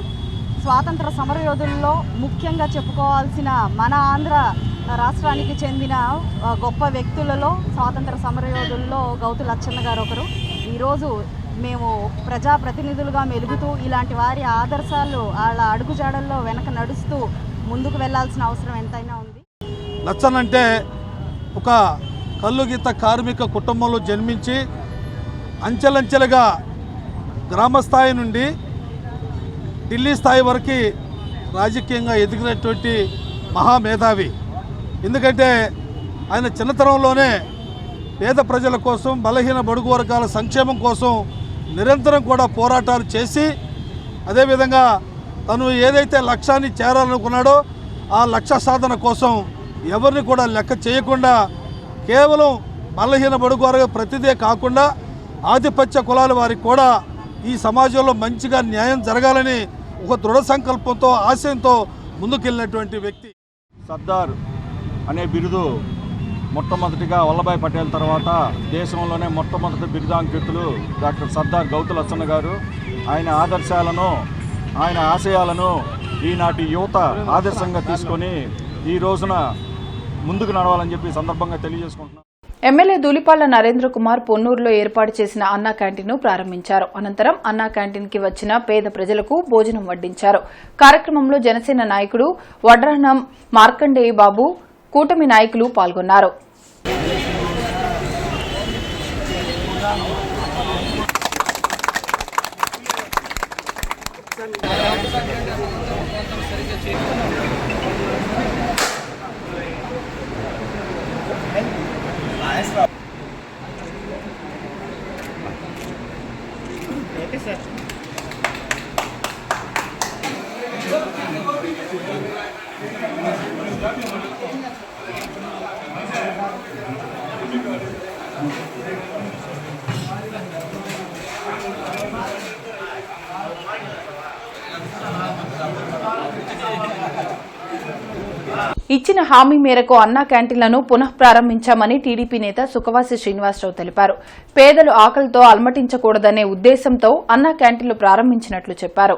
స్వాతంత్ర సమరయోధుల్లో ముఖ్యంగా చెప్పుకోవాల్సిన మన ఆంధ్ర రాష్ట్రానికి చెందిన గొప్ప వ్యక్తులలో స్వాతంత్ర సమరయోధుల్లో గౌతులచ్చన్న గారు ఒకరు. ఈరోజు మేము ప్రజాప్రతినిధులుగా మెలుగుతూ ఇలాంటి వారి ఆదర్శాలు వాళ్ళ అడుగుజాడల్లో వెనక నడుస్తూ ముందుకు వెళ్లాల్సిన అవసరం ఎంతైనా ఉంది. లచ్చనంటే ఒక కల్లుగీత కార్మిక కుటుంబంలో జన్మించి అంచెలంచెలుగా గ్రామ స్థాయి నుండి ఢిల్లీ స్థాయి వరకు రాజకీయంగా ఎదిగినటువంటి మహామేధావి. ఎందుకంటే ఆయన చిన్నతనంలోనే పేద ప్రజల కోసం, బలహీన బడుగు వర్గాల సంక్షేమం కోసం నిరంతరం కూడా పోరాటాలు చేసి అదేవిధంగా తను ఏదైతే లక్ష్యాన్ని చేరాలనుకున్నాడో ఆ లక్ష్య సాధన కోసం ఎవరిని కూడా లెక్క చేయకుండా కేవలం బలహీన బడుగు వర్గ ప్రతిదే కాకుండా ఆధిపత్య కులాల వారికి కూడా ఈ సమాజంలో మంచిగా న్యాయం జరగాలని ఒక దృఢ సంకల్పంతో, ఆశయంతో ముందుకెళ్ళినటువంటి వ్యక్తి. సర్దార్ అనే బిరుదు మొట్టమొదటిగా వల్లభాయ్ పటేల్ తర్వాత దేశంలోనే మొట్టమొదటి బిరుదాంకితులు డాక్టర్ సర్దార్ గౌతులచ్చన్న గారు. ఆయన ఆదర్శాలను, ఆయన ఆశయాలను ఈనాటి యువత ఆదర్శంగా తీసుకొని ఈ రోజున ముందుకు నడవాలని చెప్పి సందర్భంగా తెలియజేసుకుంటున్నాం. ఎమ్మెల్యే ధూళిపాళ్ల నరేంద్ర కుమార్ పొన్నూరులో ఏర్పాటు చేసిన అన్నా క్యాంటీన్ను ప్రారంభించారు. అనంతరం అన్నా క్యాంటీన్కి వచ్చిన పేద ప్రజలకు భోజనం వడ్డించారు. కార్యక్రమంలో జనసేన నాయకుడు వడ్రానం మార్కండేయ బాబు, కూటమి నాయకులు పాల్గొన్నారు. ఇచ్చిన హామీ మేరకు అన్నా క్యాంటీన్లను పునః ప్రారంభించామని టీడీపీ నేత సుఖవాసి శ్రీనివాసరావు తెలిపారు. పేదలు ఆకలితో అలమటించకూడదనే ఉద్దేశంతో అన్నా క్యాంటీన్లు ప్రారంభించినట్లు చెప్పారు.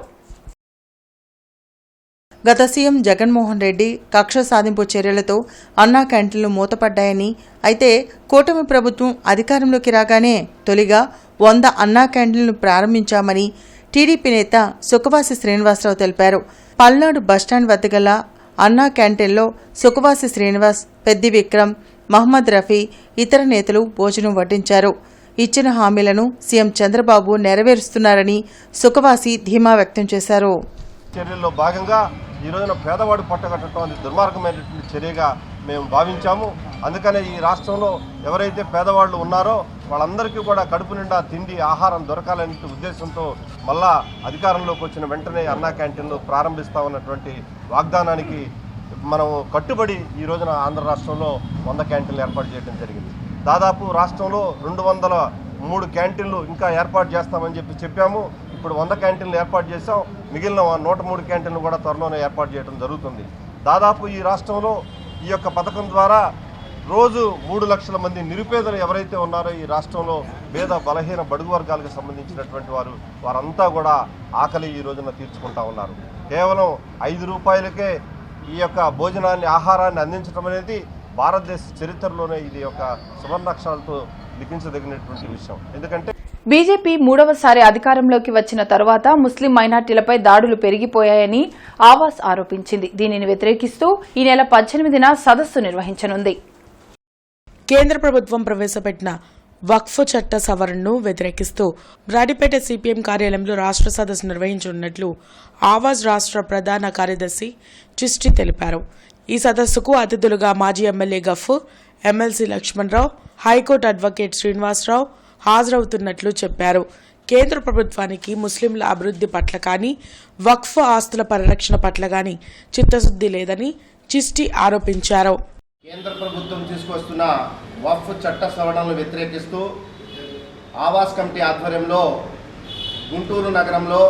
గత సీఎం జగన్మోహన్ రెడ్డి కక్ష సాధింపు చర్యలతో అన్నా క్యాంటీన్లు మూతపడ్డాయని, అయితే కూటమి ప్రభుత్వం అధికారంలోకి రాగానే తొలిగా 100 అన్నా క్యాంటీన్లు ప్రారంభించామని టీడీపీ నేత సుఖవాసి శ్రీనివాసరావు తెలిపారు. పల్నాడు బస్టాండ్ వద్ద గల అన్నా క్యాంటీన్లో సుఖవాసి శ్రీనివాస్, పెద్ది విక్రమ్, మహమ్మద్ రఫీ ఇతర నేతలు భోజనం వడ్డించారు. ఇచ్చిన హామీలను సీఎం చంద్రబాబు నెరవేరుస్తున్నారని సుఖవాసి ధీమా వ్యక్తం చేశారు. చర్యల్లో భాగంగా ఈ రోజున పేదవాడు పట్టగట్టడం అది దుర్మార్గమైనటువంటి చర్యగా మేము భావించాము. అందుకనే ఈ రాష్ట్రంలో ఎవరైతే పేదవాళ్ళు ఉన్నారో వాళ్ళందరికీ కూడా కడుపు నిండా తిండి ఆహారం దొరకాలనే ఉద్దేశంతో మళ్ళా అధికారంలోకి వచ్చిన వెంటనే అన్నా క్యాంటీన్లు ప్రారంభిస్తామన్నటువంటి వాగ్దానానికి మనం కట్టుబడి ఈ రోజున ఆంధ్ర రాష్ట్రంలో 100 క్యాంటీన్లు ఏర్పాటు చేయడం జరిగింది. దాదాపు రాష్ట్రంలో 203 క్యాంటీన్లు ఇంకా ఏర్పాటు చేస్తామని చెప్పాము. ఇప్పుడు 100 క్యాంటీన్లు ఏర్పాటు చేసాం. మిగిలిన 103 క్యాంటీన్లు కూడా త్వరలోనే ఏర్పాటు చేయడం జరుగుతుంది. దాదాపు ఈ రాష్ట్రంలో ఈ యొక్క పథకం ద్వారా రోజు 3 లక్షల మంది నిరుపేదలు ఎవరైతే ఉన్నారో ఈ రాష్ట్రంలో పేద బలహీన బడుగు వర్గాలకు సంబంధించినటువంటి వారంతా కూడా ఆకలి ఈ రోజున తీర్చుకుంటా ఉన్నారు. కేవలం 5 రూపాయలకే ఈ యొక్క భోజనాన్ని ఆహారాన్ని అందించడం అనేది భారతదేశ చరిత్రలోనే ఇది ఒక సువర్ణాక్షరాలతో లిఖించదగినటువంటి విషయం. ఎందుకంటే బీజేపీ 3వసారి అధికారంలోకి వచ్చిన తరువాత ముస్లిం మైనార్టీలపై దాడులు పెరిగిపోయాయని ఆవాస్ ఆరోపించింది. దీనిని వ్యతిరేకిస్తూ ఈ నెల 18న సదస్సు నిర్వహించనుంది. కేంద్ర ప్రభుత్వం ప్రవేశపెట్టిన వక్ఫ్ చట్ట సవరణను వ్యతిరేకిస్తూ బ్రాడీపేట సిపిఎం కార్యాలయంలో రాష్ట్ర సదస్సు నిర్వహించనున్నట్లు ఆవాజ్ రాష్ట్ర ప్రధాన కార్యదర్శి చిష్టి తెలిపారు. ఈ సదస్సుకు అతిథులుగా మాజీ MLA Gafoor, MLC Lakshmanarao, high court advocate Srinivasarao హాజరవుతున్నట్లు చెప్పారు. కేంద్ర ప్రభుత్వానికి ముస్లింల అభివృద్ధి పట్ల కానీ వక్ఫ్ ఆస్తుల పరిరక్షణ పట్ల కానీ చిత్తశుద్ధి లేదని చిష్టి ఆరోపించారు. కేంద్ర ప్రభుత్వం తీసుకొస్తున్న వక్ఫ్ చట్ట సవరణను వ్యతిరేకిస్తూ ఆవాస్ కమిటీ ఆధ్వర్యంలో గుంటూరు నగరంలో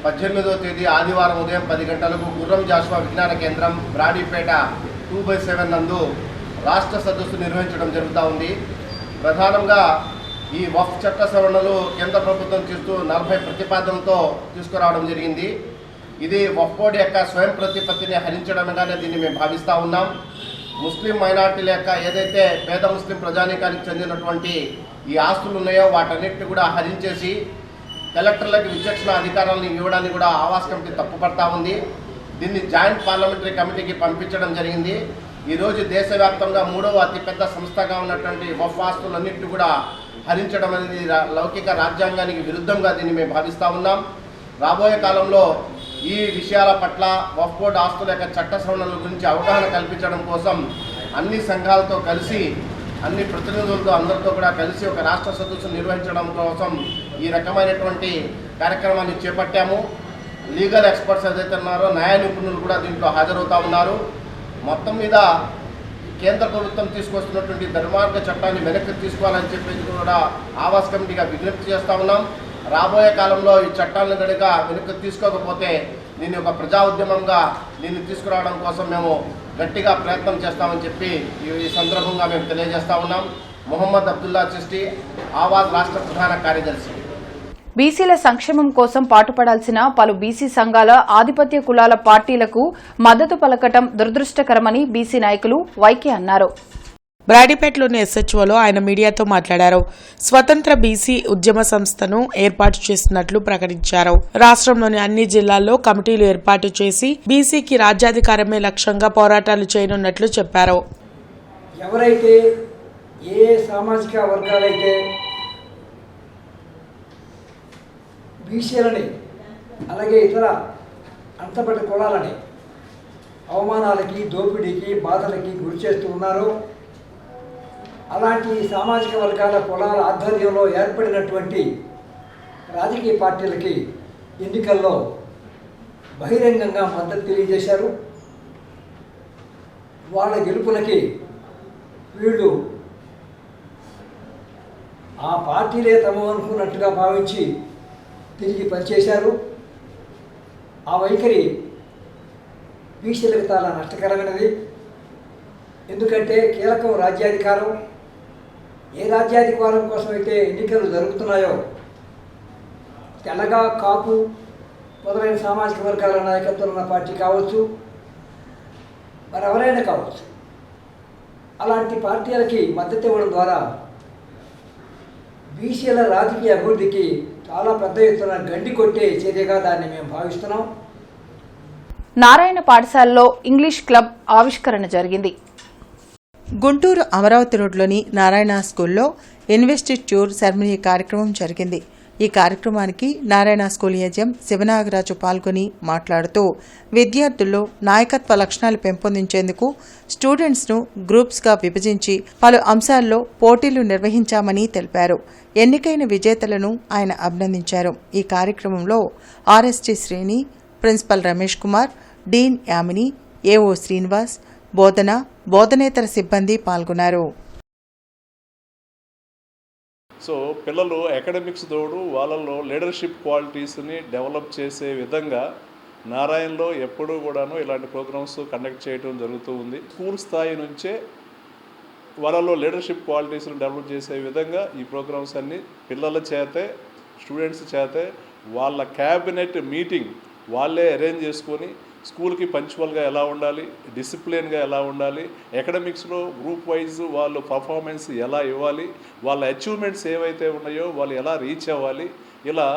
18వ తేదీ ఆదివారం ఉదయం 10 గంటలకు గుర్రం జాషువా విజ్ఞాన కేంద్రం బ్రాడీపేట 2/7 నందు రాష్ట్ర సదస్సు నిర్వహించడం జరుగుతూ ఉంది. ప్రధానంగా ఈ వక్ఫ్ చట్ట సవరణలు కేంద్ర ప్రభుత్వం చేస్తూ 40 ప్రతిపాదనలతో తీసుకురావడం జరిగింది. ఇది వక్ఫ్ బోర్డు యొక్క స్వయం ప్రతిపత్తిని హరించడంగానే దీన్ని మేము భావిస్తూ ఉన్నాం. ముస్లిం మైనార్టీల యొక్క ఏదైతే పేద ముస్లిం ప్రజానీకానికి చెందినటువంటి ఈ ఆస్తులు ఉన్నాయో వాటన్నిటిని కూడా హరించేసి కలెక్టర్లకు విచక్షణ అధికారాలను ఇవ్వడానికి కూడా ఆవాస్ కమిటీ తప్పుపడతా ఉంది. దీన్ని జాయింట్ పార్లమెంటరీ కమిటీకి పంపించడం జరిగింది. ఈరోజు దేశవ్యాప్తంగా 3వ అతిపెద్ద సంస్థగా ఉన్నటువంటి వక్ఫ్ ఆస్తులన్నింటినీ కూడా హరించడం అనేది లౌకిక రాజ్యాంగానికి విరుద్ధంగా దీన్ని మేము భావిస్తూ ఉన్నాం. రాబోయే కాలంలో ఈ విషయాల పట్ల వక్ఫ్ బోర్డు ఆస్తుల యొక్క చట్ట సవరణల గురించి అవగాహన కల్పించడం కోసం అన్ని సంఘాలతో కలిసి అన్ని ప్రతినిధులతో అందరితో కూడా కలిసి ఒక రాష్ట్ర సదస్సు నిర్వహించడం కోసం ఈ రకమైనటువంటి కార్యక్రమాన్ని చేపట్టాము. లీగల్ ఎక్స్పర్ట్స్ ఏదైతే ఉన్నారో న్యాయ నిపుణులు కూడా దీంట్లో హాజరవుతూ ఉన్నారు. మొత్తం మీద కేంద్ర ప్రభుత్వం తీసుకొస్తున్నటువంటి ధర్మార్గ చట్టాన్ని వెనక్కి తీసుకోవాలని చెప్పేసి కూడా ఆవాస్ కమిటీగా విజ్ఞప్తి చేస్తూ ఉన్నాం. రాబోయే కాలంలో ఈ చట్టాలను కనుక వెనక్కి తీసుకోకపోతే దీన్ని ఒక ప్రజా ఉద్యమంగా దీన్ని తీసుకురావడం కోసం మేము గట్టిగా ప్రయత్నం చేస్తామని చెప్పి ఈ సందర్భంగా మేము తెలియజేస్తా ఉన్నాం. మొహమ్మద్ అబ్దుల్లా చిష్టి, ఆవాజ్ రాష్ట్ర ప్రధాన కార్యదర్శి. బీసీల సంక్షేమం కోసం పాటుపడాల్సిన పలు బీసీ సంఘాల ఆధిపత్య కులాల పార్టీలకు మద్దతు పలకటం దురదృష్టకరమని బీసీ నాయకులు వైకే అన్నారు. బ్రాడీపేటలోని ఎస్హెచ్ఓలో ఆయన మీడియాతో మాట్లాడారు. స్వతంత్ర బీసీ ఉద్యమ సంస్థను ఏర్పాటు చేస్తున్నట్లు ప్రకటించారు. రాష్ట్రంలోని అన్ని జిల్లాల్లో కమిటీలు ఏర్పాటు చేసి బీసీకి రాజ్యాధికారమే లక్ష్యంగా పోరాటాలు చేయనున్నట్లు చెప్పారు. ఎవరైతే ఏ సామాజిక వర్గాలైతే బీసీలని అలాగే ఇతర అంతపటి కులాలని అవమానాలకి, దోపిడీకి, బాధలకి గురి చేస్తూ ఉన్నారు. అలాంటి సామాజిక వర్గాల కులాల ఆధ్వర్యంలో ఏర్పడినటువంటి రాజకీయ పార్టీలకి ఎన్నికల్లో బహిరంగంగా మద్దతు తెలియజేశారు. వాళ్ళ గెలుపులకి వీళ్ళు ఆ పార్టీలే తమ అనుకున్నట్టుగా భావించి తిరిగి పనిచేశారు. ఆ వైఖరి బీసీలకు చాలా నష్టకరమైనది. ఎందుకంటే కీలకం రాజ్యాధికారం. ఏ రాజ్యాధికారం కోసం అయితే ఎన్నికలు జరుగుతున్నాయో తెల్లగా కాపు మొదలైన సామాజిక వర్గాల నాయకత్వం ఉన్న పార్టీ కావచ్చు, మరెవరైనా కావచ్చు, అలాంటి పార్టీలకి మద్దతు ఇవ్వడం ద్వారా బీసీల రాజకీయ అభివృద్ధికి చాలా పెద్ద ఎత్తున గండి కొట్టే చర్యగా దాన్ని మేము భావిస్తున్నాం. నారాయణ పాఠశాలలో ఇంగ్లీష్ క్లబ్ ఆవిష్కరణ జరిగింది. గుంటూరు అమరావతి రోడ్లోని నారాయణ స్కూల్లో ఇన్వెస్టిట్యూర్ సెరమనీ కార్యక్రమం జరిగింది. ఈ కార్యక్రమానికి నారాయణ స్కూల్ యజం శివనాగరాజు పాల్గొని మాట్లాడుతూ విద్యార్థుల్లో నాయకత్వ లక్షణాలు పెంపొందించేందుకు స్టూడెంట్స్ను గ్రూప్స్గా విభజించి పలు అంశాల్లో పోటీలు నిర్వహించామని తెలిపారు. ఎన్నికైన విజేతలను ఆయన అభినందించారు. ఈ కార్యక్రమంలో ఆర్ఎస్టీ శ్రేణి, ప్రిన్సిపల్ రమేష్ కుమార్, డీన్ యామిని, ఏఓ శ్రీనివాస్, బోధనేతర సిబ్బంది పాల్గొన్నారు. సో పిల్లలు అకాడమిక్స్ తోడు వాళ్ళల్లో లీడర్షిప్ క్వాలిటీస్ని డెవలప్ చేసే విధంగా నారాయణలో ఎప్పుడూ కూడాను ఇలాంటి ప్రోగ్రామ్స్ కండక్ట్ చేయడం జరుగుతూ ఉంది. స్కూల్ స్థాయి నుంచే వాళ్ళలో లీడర్షిప్ క్వాలిటీస్ని డెవలప్ చేసే విధంగా ఈ ప్రోగ్రామ్స్ అన్నీ పిల్లల చేతే, స్టూడెంట్స్ చేతే వాళ్ళ క్యాబినెట్ మీటింగ్ వాళ్ళే అరేంజ్ చేసుకొని స్కూల్కి పంచువల్గా ఎలా ఉండాలి, డిసిప్లిన్గా ఎలా ఉండాలి, అకాడమిక్స్లో గ్రూప్ వైజ్ వాళ్ళు పర్ఫార్మెన్స్ ఎలా ఇవ్వాలి, వాళ్ళ అచీవ్మెంట్స్ ఏవైతే ఉన్నాయో వాళ్ళు ఎలా రీచ్ అవ్వాలి, ఇలా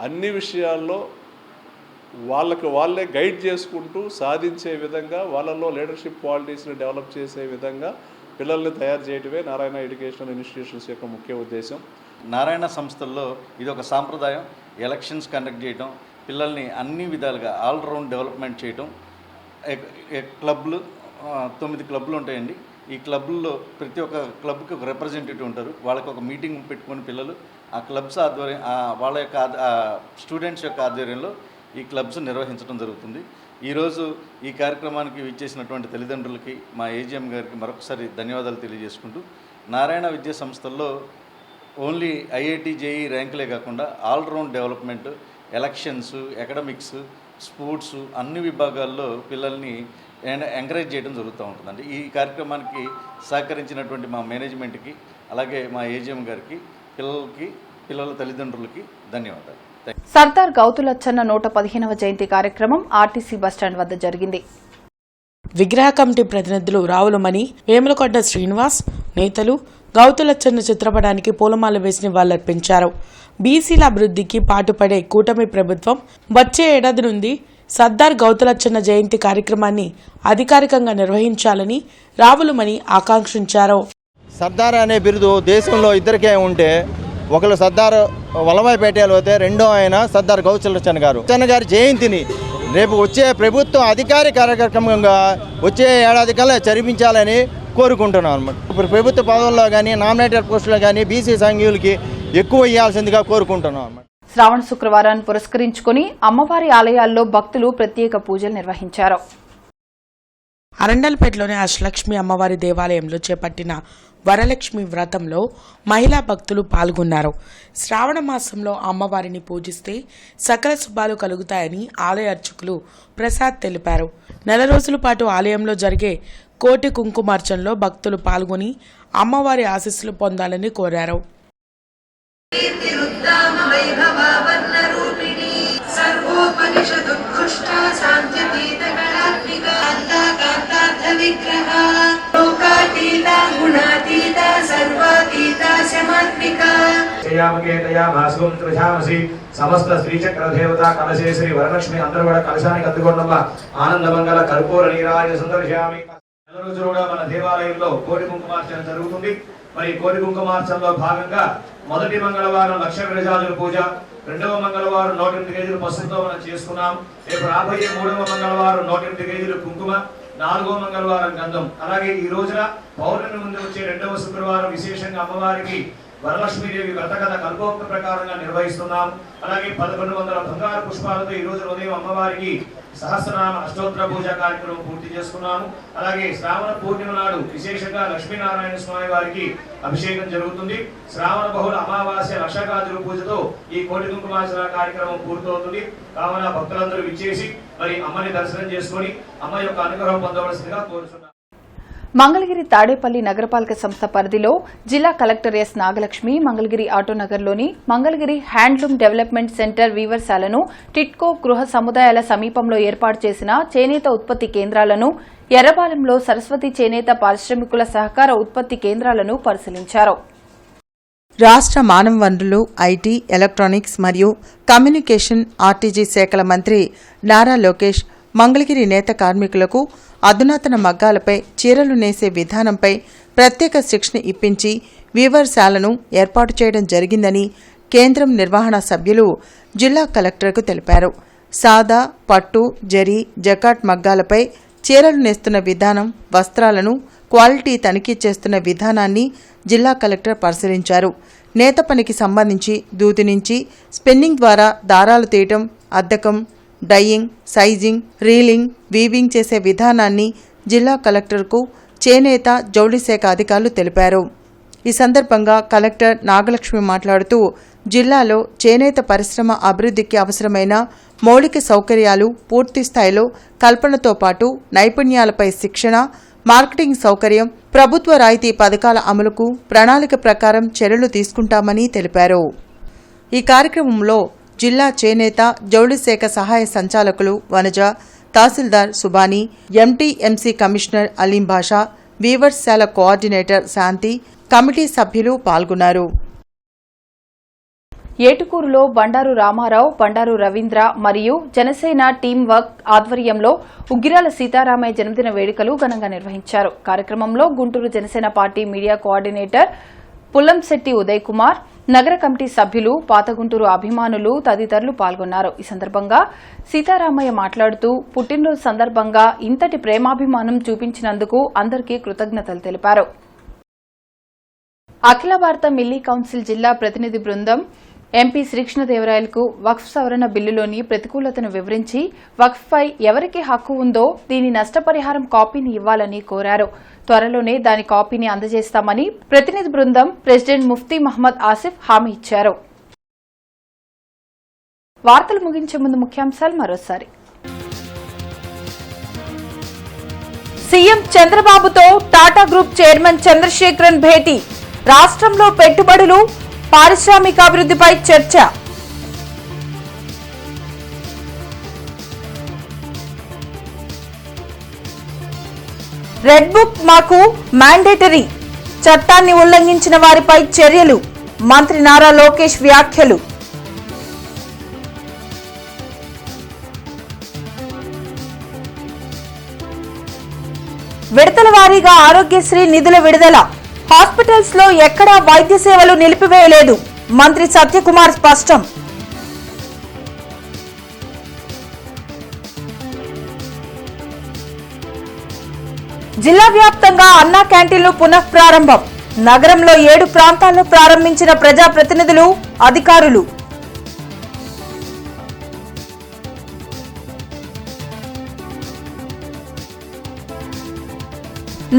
అన్ని విషయాల్లో వాళ్ళే గైడ్ చేసుకుంటూ సాధించే విధంగా వాళ్ళలో లీడర్షిప్ క్వాలిటీస్ని డెవలప్ చేసే విధంగా పిల్లల్ని తయారు చేయడమే నారాయణ ఎడ్యుకేషనల్ ఇన్స్టిట్యూషన్స్ యొక్క ముఖ్య ఉద్దేశం. నారాయణ సంస్థల్లో ఇది ఒక సాంప్రదాయం. ఎలక్షన్స్ కండక్ట్ చేయడం, పిల్లల్ని అన్ని విధాలుగా ఆల్రౌండ్ డెవలప్మెంట్ చేయటం. క్లబ్లు 9 క్లబ్లు ఉంటాయండి. ఈ క్లబ్లో ప్రతి ఒక్క క్లబ్కి ఒక రిప్రజెంటేటివ్ ఉంటారు. వాళ్ళకి ఒక మీటింగ్ పెట్టుకుని పిల్లలు ఆ క్లబ్స్ ఆధ్వర్యం వాళ్ళ యొక్క స్టూడెంట్స్ యొక్క ఆధ్వర్యంలో ఈ క్లబ్స్ నిర్వహించడం జరుగుతుంది. ఈరోజు ఈ కార్యక్రమానికి విచ్చేసినటువంటి తల్లిదండ్రులకి, మా ఏజీఎం గారికి మరొకసారి ధన్యవాదాలు తెలియజేసుకుంటూ, నారాయణ విద్యా సంస్థల్లో ఓన్లీ ఐఐటి జేఈ ర్యాంకులే కాకుండా all round development, elections, academics, sports అన్ని విభాగాల్లో పిల్లల్ని ఎంకరేజ్ చేయడం జరుగుతూ ఉంటుందండి. ఈ కార్యక్రమానికి సహకరించినటువంటి మా మేనేజ్మెంట్కి, అలాగే మా ఏజీఎం గారికి, పిల్లల తల్లిదండ్రులకి ధన్యవాదాలు. సర్దార్ గౌతులచ్చన్న 115వ జయంతి కార్యక్రమం ఆర్టీసీ బస్టాండ్ వద్ద జరిగింది. విగ్రహ కమిటీ ప్రతినిధులు రావులమణి, వేములకొండ శ్రీనివాస్, నేతలు గౌతులచ్చన్న చిత్రపటానికి పూలమాల వేసి నివాళులర్పించారు. బీసీల అభివృద్ధికి పాటుపడే కూటమి ప్రభుత్వం వచ్చే ఏడాది నుండి సర్దార్ గౌతులచ్చన్న జయంతి కార్యక్రమాన్ని అధికారికంగా నిర్వహించాలని రావులమణి ఆకాంక్షించారు. సర్దార్ అనే బిరుదు దేశంలో ఇద్దరికే ఉంటే, ఒకరు సర్దార్ వల్లభాయ్ పటేల్ అయితే, రెండో ఆయన సర్దార్ గౌతులచ్చన్న గారు. చెన్న గారి జయంతిని రేపు వచ్చే ప్రభుత్వం అధికారిక కార్యక్రమంగా వచ్చే ఏడాది కల్లా జరిపించాలని కోరుకుంటున్నాం అనమాట. ఇప్పుడు ప్రభుత్వ పదవుల్లో కానీ, నామినేటెడ్ పోస్టుల్లో కానీ బీసీ సంఘీయులకి ఎక్కువ ఇవ్వాల్సిందిగా కోరుకుంటున్నాం అన్నమాట. శ్రావణ శుక్రవారాన్ని పురస్కరించుకుని అమ్మవారి ఆలయాల్లో భక్తులు ప్రత్యేక పూజలు నిర్వహించారు. అరండల్పేటలోని అష్టలక్ష్మి అమ్మవారి దేవాలయంలో చేపట్టిన వరలక్ష్మి వ్రతంలో మహిళా భక్తులు పాల్గొన్నారు. శ్రావణ మాసంలో అమ్మవారిని పూజిస్తే సకల శుభాలు కలుగుతాయని ఆలయ అర్చకులు ప్రసాద్ తెలిపారు. 4 రోజుల పాటు ఆలయంలో జరిగే కోటి కుంకుమార్చనలో భక్తులు పాల్గొని అమ్మవారి ఆశీస్సులు పొందాలని కోరారు. సమస్త శ్రీచక్ర దేవత కలశే శ్రీ వరలక్ష్మి అందరూ కూడా కలశానికి అందుకోవడం ఆనందమంగళ కర్పూర నీరాజ సందర్శయామి. 4 రోజులు కూడా మన దేవాలయంలో కోటి కుంకుమార్చన జరుగుతుంది. మరి కోటి కుంకుమార్చనలో భాగంగా మొదటి మంగళవారం లక్ష విరజాజుల పూజ, రెండవ మంగళవారం 108 కేజీలు పసుపుతో మనం చేసుకున్నాం. రేపు రాబోయే 3వ మంగళవారం 108 కేజీలు కుంకుమ, 4వ మంగళవారం గంధం. అలాగే ఈ రోజున పౌర్ణమి ముందు వచ్చే 2వ శుక్రవారం విశేషంగా అమ్మవారికి వరలక్ష్మీదేవి వ్రతకథ కల్పోక్త ప్రకారంగా నిర్వహిస్తున్నాం. అలాగే 1100 బంగారు పుష్పాలతో ఈ రోజు ఉదయం అమ్మవారికి సహస్రనామ అష్టోత్తర పూజ కార్యక్రమం పూర్తి చేసుకున్నాము. అలాగే శ్రావణ పూర్ణిమ నాడు విశేషంగా లక్ష్మీనారాయణ స్వామి వారికి అభిషేకం జరుగుతుంది. శ్రావణ బహుళ అమావాస్య లక్షగాదుల పూజతో ఈ కోటి కుంకుమార్చన కార్యక్రమం పూర్తవుతుంది. కావున భక్తులందరూ విచ్చేసి మరి అమ్మని దర్శనం చేసుకుని అమ్మ యొక్క అనుగ్రహం పొందవలసిందిగా కోరుతున్నాను. మంగళగిరి తాడేపల్లి నగరపాలక సంస్థ పరిధిలో జిల్లా కలెక్టర్ ఎస్ నాగలక్ష్మి మంగళగిరి ఆటోనగర్లోని మంగళగిరి హ్యాండ్లూమ్ డెవలప్మెంట్ సెంటర్ వీవర్శాలను, టిట్కో గృహ సముదాయాల సమీపంలో ఏర్పాటు చేసిన చేనేత ఉత్పత్తి కేంద్రాలను, ఎర్రపాలెంలో సరస్వతి చేనేత పారిశ్రామికుల సహకార ఉత్పత్తి కేంద్రాలను పరిశీలించారు. రాష్ట్ర మానవ వనరులు, ఐటీ, ఎలక్ట్రానిక్స్ మరియు కమ్యూనికేషన్, ఆర్టీజీ శాఖల మంత్రి నారా లోకేష్ మంగళగిరి నేత కార్మికులకు అధునాతన మగ్గాలపై చీరలు నేసే విధానంపై ప్రత్యేక శిక్షణ ఇప్పించి వీవర్శాలను ఏర్పాటు చేయడం జరిగిందని కేంద్రం నిర్వహణ సభ్యులు జిల్లా కలెక్టర్కు తెలిపారు. సాదా, పట్టు, జరీ, జకాట్ మగ్గాలపై చీరలు నేస్తున్న విధానం, వస్త్రాలను క్వాలిటీ తనిఖీ చేస్తున్న విధానాన్ని జిల్లా కలెక్టర్ పరిశీలించారు. నేత పనికి సంబంధించి దూది నుంచి స్పిన్నింగ్ ద్వారా దారాలు తీయటం, అద్దకం, డయింగ్, సైజింగ్, రీలింగ్, వీవింగ్ చేసే విధానాన్ని జిల్లా కలెక్టర్కు చేనేత, జౌళి శాఖ అధికారులు తెలిపారు. ఈ సందర్భంగా కలెక్టర్ నాగలక్ష్మి మాట్లాడుతూ జిల్లాలో చేనేత పరిశ్రమ అభివృద్ధికి అవసరమైన మౌలిక సౌకర్యాలు పూర్తి స్థాయిలో కల్పనతో పాటు నైపుణ్యాలపై శిక్షణ, మార్కెటింగ్ సౌకర్యం, ప్రభుత్వ రాయితీ పథకాల అమలుకు ప్రణాళిక ప్రకారం చర్యలు తీసుకుంటామని తెలిపారు. ఈ కార్యక్రమంలో జిల్లా చేనేత, జౌళి శాఖ సహాయ సంచాలకులు వనజ, తహసీల్దార్ సుబానీ, ఎంటీఎంసీ కమిషనర్ అలీం బాషా, వీవర్శాల కోఆర్డినేటర్ శాంతి, కమిటీ సభ్యులు పాల్గొన్నారు. ఏటుకూరులో బండారు రామారావు, బండారు రవీంద్ర మరియు జనసేన టీం వర్క్ ఆధ్వర్యంలో ఉగ్గిరాల సీతారామయ్య జన్మదిన వేడుకలు ఘనంగా నిర్వహించారు. కార్యక్రమంలో Guntur Janasena party media coordinator Pullamsetty Uday Kumar, నగర కమిటీ సభ్యులు, పాత గుంటూరు అభిమానులు తదితరులు పాల్గొన్నారు. ఈ సందర్భంగా సీతారామయ్య మాట్లాడుతూ పుట్టినరోజు సందర్భంగా ఇంతటి ప్రేమాభిమానం చూపించినందుకు అందరికీ కృతజ్ఞతలు తెలిపారు. అఖిల భారత మిల్లీ కౌన్సిల్ జిల్లా ప్రతినిధి బృందం ఎంపీ శ్రీకృష్ణదేవరాయలకు వక్ఫ్ సవరణ బిల్లులోని ప్రతికూలతను వివరించి వక్ఫ్పై ఎవరికి హక్కు ఉందో దీని నష్టపరిహారం కాపీని ఇవ్వాలని కోరారు. త్వరలోనే దాని కాపీని అందజేస్తామని ప్రతినిధి బృందం ప్రెసిడెంట్ ముఫ్తీ మహ్మద్ ఆసిఫ్ హామీ ఇచ్చారు. వార్తలు ముగించే ముందు ముఖ్యాంశాలు మరోసారి. సీఎం చంద్రబాబుతో టాటా గ్రూప్ చైర్మన్ చంద్రశేఖరన్ భేటీ, రాష్ట్రంలో పెట్టుబడులు, పారిశ్రామికాభివృద్ధిపై చర్చ. రెడ్ బుక్ మాకు మ్యాండేటరీ, చట్టాన్ని ఉల్లంఘించిన వారిపై చర్యలు, మంత్రి నారా లోకేష్ వ్యాఖ్యలు. విడతల వారీగా ఆరోగ్యశ్రీ నిధుల విడుదల, హాస్పిటల్స్ లో ఎక్కడా వైద్య సేవలు నిలిపివేయలేదు, మంత్రి సత్యకుమార్ స్పష్టం. జిల్లా వ్యాప్తంగా అన్నా క్యాంటీన్లు పునఃప్రారంభం, నగరంలో 7 ప్రాంతాల్లో ప్రారంభించిన ప్రజాప్రతినిధులు, అధికారులు.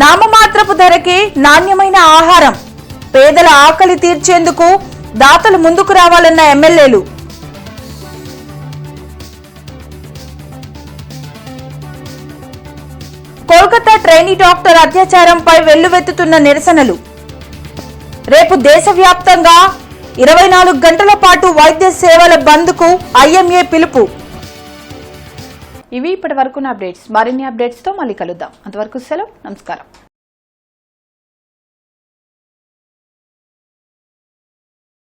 నామమాత్రపు ధరకే నాణ్యమైన ఆహారం, పేదల ఆకలి తీర్చేందుకు దాతలు ముందుకు రావాలన్న ఎమ్మెల్యేలు. కోల్కతా ట్రైనీ డాక్టర్ అత్యాచారంపై వెల్లువెత్తుతున్న నిరసనలు. రేపు దేశవ్యాప్తంగా 24 గంటల పాటు వైద్య సేవల బంద్కు ఐఎంఏ పిలుపు. ఇవి ఇప్పటి వరకున్న అప్డేట్స్. మరిన్ని అప్డేట్స్ తో మళ్ళీ కలుద్దాం. అంతవరకు సెలవు, నమస్కారం.